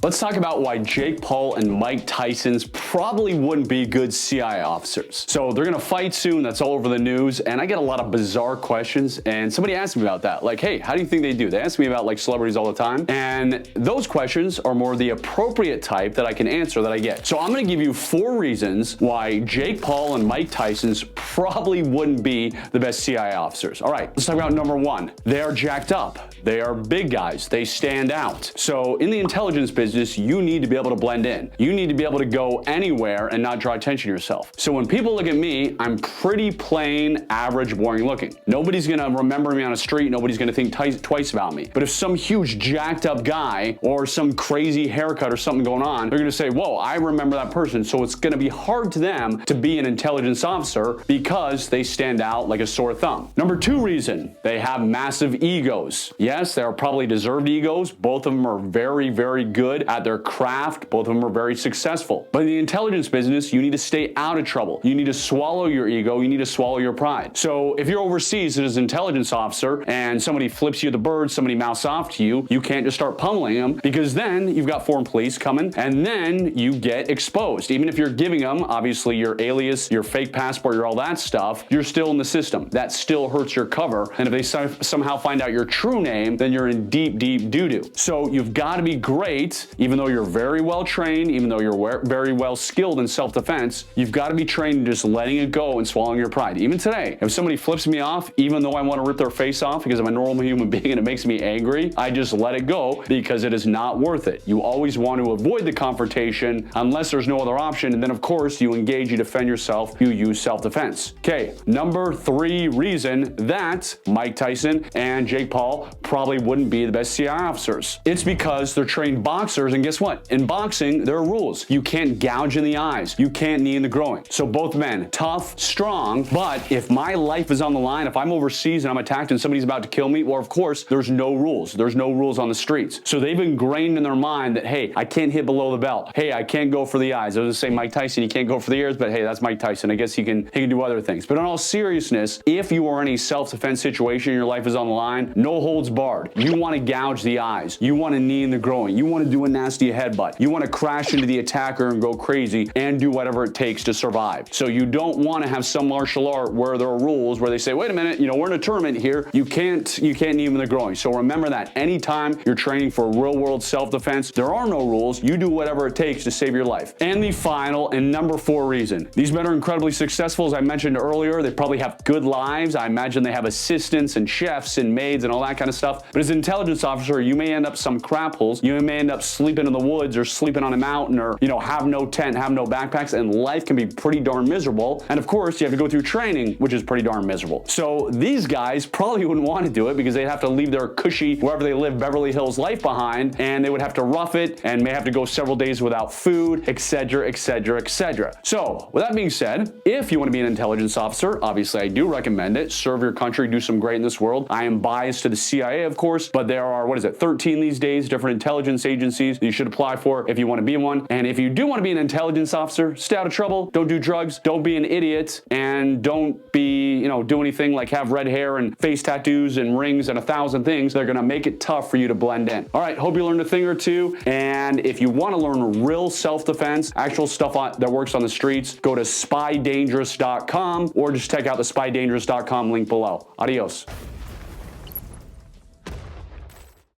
Let's talk about why Jake Paul and Mike Tyson's probably wouldn't be good CIA officers. So they're gonna fight soon, that's all over the news, and I get a lot of bizarre questions, and somebody asked me about that. Like, hey, how do you think they do? They ask me about like celebrities all the time, and those questions are more the appropriate type that I can answer that I get. So I'm gonna give you 4 reasons why Jake Paul and Mike Tyson's probably wouldn't be the best CIA officers. All right, let's talk about number 1. They are jacked up. They are big guys. They stand out. So in the intelligence business, you need to be able to blend in. You need to be able to go anywhere and not draw attention to yourself. So when people look at me, I'm pretty plain, average, boring looking. Nobody's gonna remember me on a street. Nobody's gonna think twice about me. But if some huge jacked up guy or some crazy haircut or something going on, they're gonna say, whoa, I remember that person. So it's gonna be hard to them to be an intelligence officer because they stand out like a sore thumb. Number 2 reason, they have massive egos. Yes, they are probably deserved egos. Both of them are very, very good at their craft. Both of them are very successful. But in the intelligence business, you need to stay out of trouble. You need to swallow your ego. You need to swallow your pride. So if you're overseas as an intelligence officer and somebody flips you the bird, somebody mouths off to you, you can't just start pummeling them, because then you've got foreign police coming and then you get exposed. Even if you're giving them, obviously, your alias, your fake passport, your all that stuff, you're still in the system. That still hurts your cover. And if they somehow find out your true name, then you're in deep, deep doo-doo. So you've got to be great. Even though you're very well trained, even though you're very well skilled in self-defense, you've got to be trained in just letting it go and swallowing your pride. Even today, if somebody flips me off, even though I want to rip their face off because I'm a normal human being and it makes me angry, I just let it go because it is not worth it. You always want to avoid the confrontation unless there's no other option. And then, of course, you engage, you defend yourself, you use self-defense. Okay, number 3 reason that Mike Tyson and Jake Paul probably wouldn't be the best CIA officers. It's because they're trained boxers. And guess what? In boxing, there are rules. You can't gouge in the eyes. You can't knee in the groin. So both men, tough, strong, but if my life is on the line, if I'm overseas and I'm attacked and somebody's about to kill me, well, of course, there's no rules. There's no rules on the streets. So they've ingrained in their mind that, hey, I can't hit below the belt. Hey, I can't go for the eyes. I was gonna say Mike Tyson, he can't go for the ears, but hey, that's Mike Tyson. I guess he can do other things. But in all seriousness, if you are in a self-defense situation, your life is on the line, no holds barred. You want to gouge the eyes. You want to knee in the groin. You want to do a nasty headbutt. You want to crash into the attacker and go crazy and do whatever it takes to survive. So you don't want to have some martial art where there are rules where they say, wait a minute, we're in a tournament here. You can't knee him in the groin. So remember that anytime you're training for real world self-defense, there are no rules. You do whatever it takes to save your life. And the final and number 4 reason, these men are incredibly successful. As I mentioned earlier, they probably have good lives. I imagine they have assistants and chefs and maids and all that kind of stuff. But as an intelligence officer, you may end up some crap holes. You may end up sleeping in the woods or sleeping on a mountain, or have no tent, have no backpacks, and life can be pretty darn miserable. And of course, you have to go through training, which is pretty darn miserable. So these guys probably wouldn't want to do it because they'd have to leave their cushy, wherever they live, Beverly Hills life behind, and they would have to rough it and may have to go several days without food, etc., etc., etc. So with that being said, if you want to be an intelligence officer, obviously I do recommend it. Serve your country, do some great in this world. I am biased to the CIA, of course, but there are, 13 these days, different intelligence agencies that you should apply for if you want to be one. And if you do want to be an intelligence officer, stay out of trouble, don't do drugs, don't be an idiot, and don't be, do anything like have red hair and face tattoos and rings and 1,000 things that are going to make it tough for you to blend in. All right, hope you learned a thing or two. And if you want to learn real self-defense, actual stuff that works on the streets, go to spydangerous.com or just check out the spydangerous.com link below. Adios.